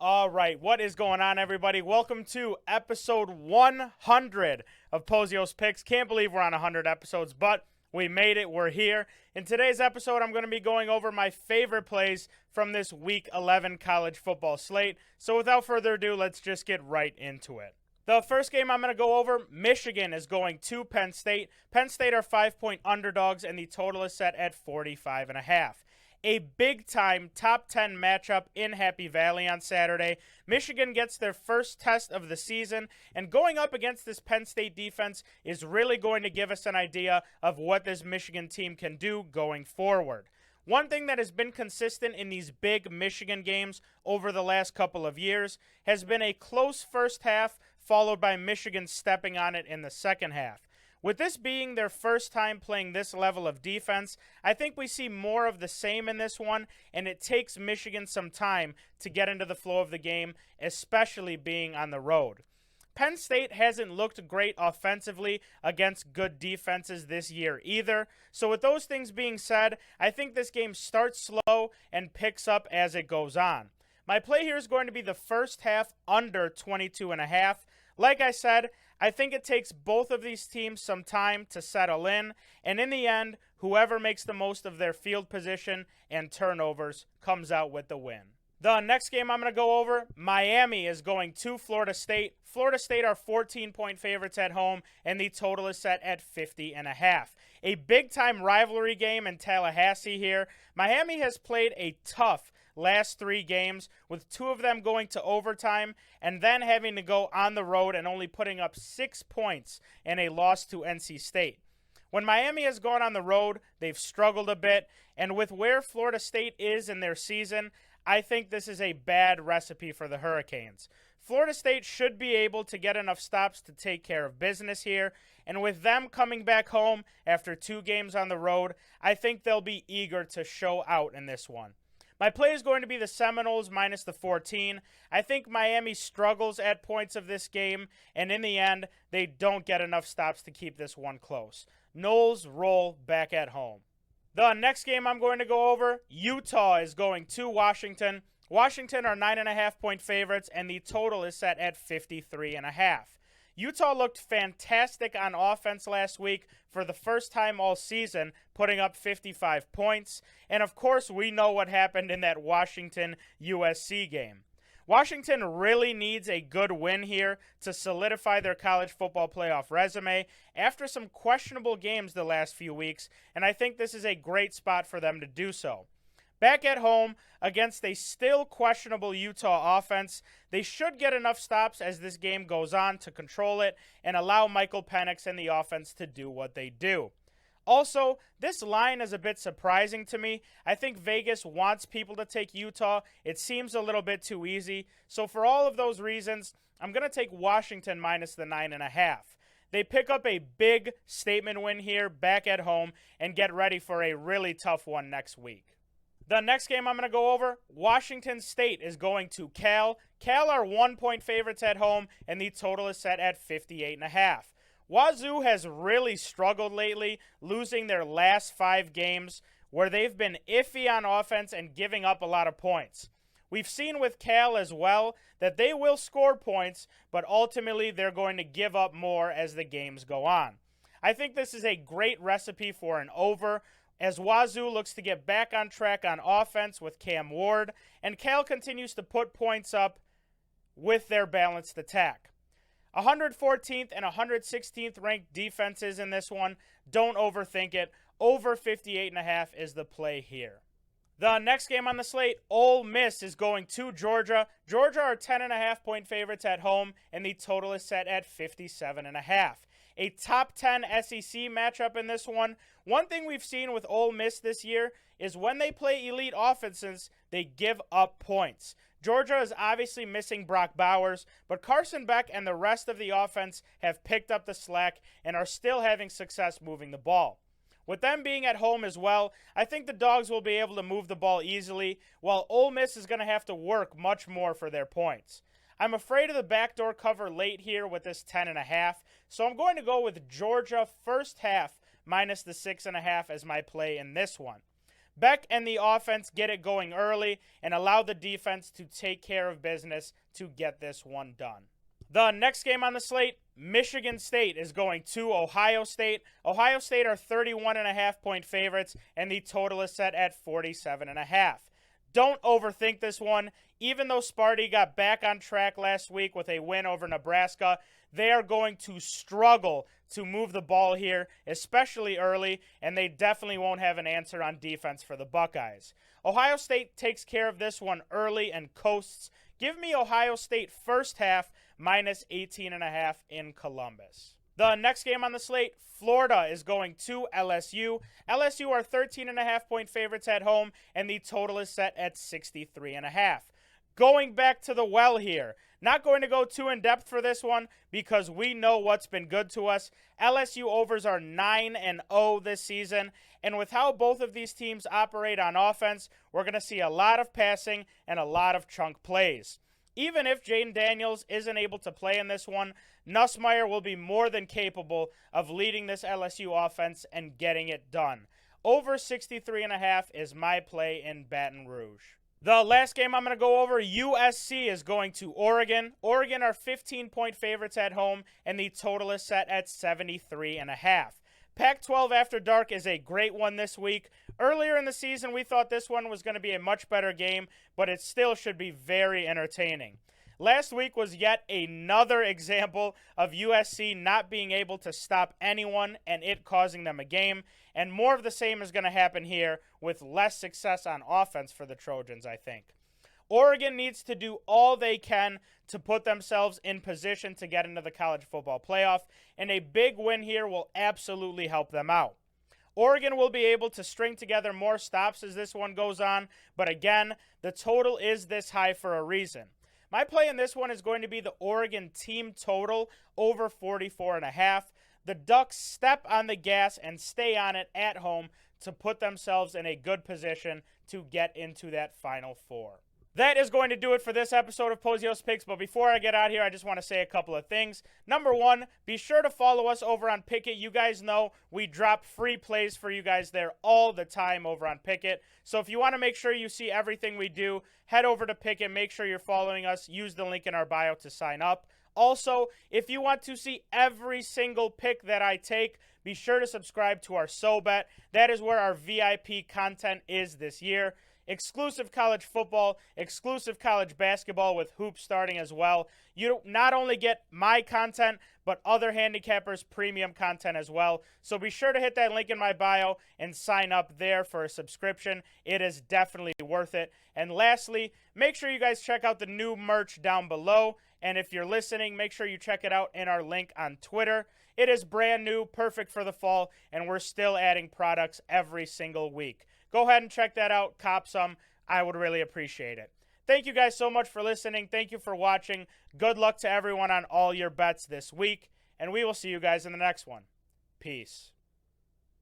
All right, what is going on, everybody? Welcome to episode 100 of Pozios Picks. Can't believe we're on 100 episodes, but we made it. We're here. In today's episode, I'm going to be going over my favorite plays from this Week 11 college football slate. So without further ado, let's just get right into it. The first game I'm going to go over, Michigan is going to Penn State. Penn State are 5-point underdogs, and the total is set at 45.5. A big-time top 10 matchup in Happy Valley on Saturday. Michigan gets their first test of the season, and going up against this Penn State defense is really going to give us an idea of what this Michigan team can do going forward. One thing that has been consistent in these big Michigan games over the last couple of years has been a close first half, followed by Michigan stepping on it in the second half. With this being their first time playing this level of defense, I think we see more of the same in this one, and it takes Michigan some time to get into the flow of the game, especially being on the road. Penn State hasn't looked great offensively against good defenses this year either. So with those things being said, I think this game starts slow and picks up as it goes on. My play here is going to be the first half under 22.5. Like I said, I think it takes both of these teams some time to settle in, and in the end, whoever makes the most of their field position and turnovers comes out with the win. The next game I'm going to go over, Miami is going to Florida State. Florida State are 14-point favorites at home, and the total is set at 50.5. A big-time rivalry game in Tallahassee here. Miami has played a tough last 3 games, with 2 of them going to overtime, and then having to go on the road and only putting up 6 points in a loss to NC State. When Miami has gone on the road, they've struggled a bit, and with where Florida State is in their season, I think this is a bad recipe for the Hurricanes. Florida State should be able to get enough stops to take care of business here, and with them coming back home after 2 games on the road, I think they'll be eager to show out in this one. My play is going to be the Seminoles minus the 14. I think Miami struggles at points of this game, and in the end, they don't get enough stops to keep this one close. Noles roll back at home. The next game I'm going to go over, Utah is going to Washington. Washington are 9.5-point favorites, and the total is set at 53.5. Utah looked fantastic on offense last week for the first time all season, putting up 55 points. And of course, we know what happened in that Washington-USC game. Washington really needs a good win here to solidify their college football playoff resume after some questionable games the last few weeks, and I think this is a great spot for them to do so. Back at home against a still questionable Utah offense, they should get enough stops as this game goes on to control it and allow Michael Penix and the offense to do what they do. Also, this line is a bit surprising to me. I think Vegas wants people to take Utah. It seems a little bit too easy. So for all of those reasons, I'm going to take Washington minus the 9.5. They pick up a big statement win here back at home and get ready for a really tough one next week. The next game I'm going to go over, Washington State is going to Cal. Cal are 1-point favorites at home, and the total is set at 58.5. Wazoo has really struggled lately, losing their last 5 games where they've been iffy on offense and giving up a lot of points. We've seen with Cal as well that they will score points, but ultimately they're going to give up more as the games go on. I think this is a great recipe for an over, as Wazoo looks to get back on track on offense with Cam Ward, and Cal continues to put points up with their balanced attack. 114th and 116th ranked defenses in this one. Don't overthink it. Over 58.5 is the play here. The next game on the slate, Ole Miss is going to Georgia. Georgia are 10.5-point favorites at home, and the total is set at 57.5. A top 10 SEC matchup in this one. One thing we've seen with Ole Miss this year is when they play elite offenses, they give up points. Georgia is obviously missing Brock Bowers, but Carson Beck and the rest of the offense have picked up the slack and are still having success moving the ball. With them being at home as well, I think the Dogs will be able to move the ball easily, while Ole Miss is going to have to work much more for their points. I'm afraid of the backdoor cover late here with this 10.5, so I'm going to go with Georgia first half minus the 6.5 as my play in this one. Beck and the offense get it going early and allow the defense to take care of business to get this one done. The next game on the slate, Michigan State is going to Ohio State. Ohio State are 31.5-point favorites, and the total is set at 47.5. Don't overthink this one. Even though Sparty got back on track last week with a win over Nebraska, they are going to struggle to move the ball here, especially early, and they definitely won't have an answer on defense for the Buckeyes. Ohio State takes care of this one early and coasts. Give me Ohio State first half minus 18.5 in Columbus. The next game on the slate, Florida is going to LSU. LSU are 13.5-point favorites at home, and the total is set at 63.5. Going back to the well here. Not going to go too in-depth for this one because we know what's been good to us. LSU overs are 9-0 this season, and with how both of these teams operate on offense, we're going to see a lot of passing and a lot of chunk plays. Even if Jaden Daniels isn't able to play in this one, Nussmeier will be more than capable of leading this LSU offense and getting it done. Over 63.5 is my play in Baton Rouge. The last game I'm going to go over, USC is going to Oregon. Oregon are 15-point favorites at home, and the total is set at 73.5. Pac-12 After Dark is a great one this week. Earlier in the season, we thought this one was going to be a much better game, but it still should be very entertaining. Last week was yet another example of USC not being able to stop anyone and it causing them a game, and more of the same is going to happen here with less success on offense for the Trojans, I think. Oregon needs to do all they can to put themselves in position to get into the college football playoff, and a big win here will absolutely help them out. Oregon will be able to string together more stops as this one goes on, but again, the total is this high for a reason. My play in this one is going to be the Oregon team total over 44.5. The Ducks step on the gas and stay on it at home to put themselves in a good position to get into that Final Four. That is going to do it for this episode of Pozios Picks, but before I get out here, I just want to say a couple of things. Number one, be sure to follow us over on Pickett. You guys know we drop free plays for you guys there all the time over on Pickett. So if you want to make sure you see everything we do, head over to Pickett, make sure you're following us, use the link in our bio to sign up. Also, if you want to see every single pick that I take, be sure to subscribe to our SoBet. That is where our VIP content is this year. Exclusive college football, exclusive college basketball with hoops starting as well. You not only get my content, but other handicappers' premium content as well. So be sure to hit that link in my bio and sign up there for a subscription. It is definitely worth it. And lastly, make sure you guys check out the new merch down below. And if you're listening, make sure you check it out in our link on Twitter. It is brand new, perfect for the fall, and we're still adding products every single week. Go ahead and check that out. Cop some. I would really appreciate it. Thank you guys so much for listening. Thank you for watching. Good luck to everyone on all your bets this week, and we will see you guys in the next one. Peace.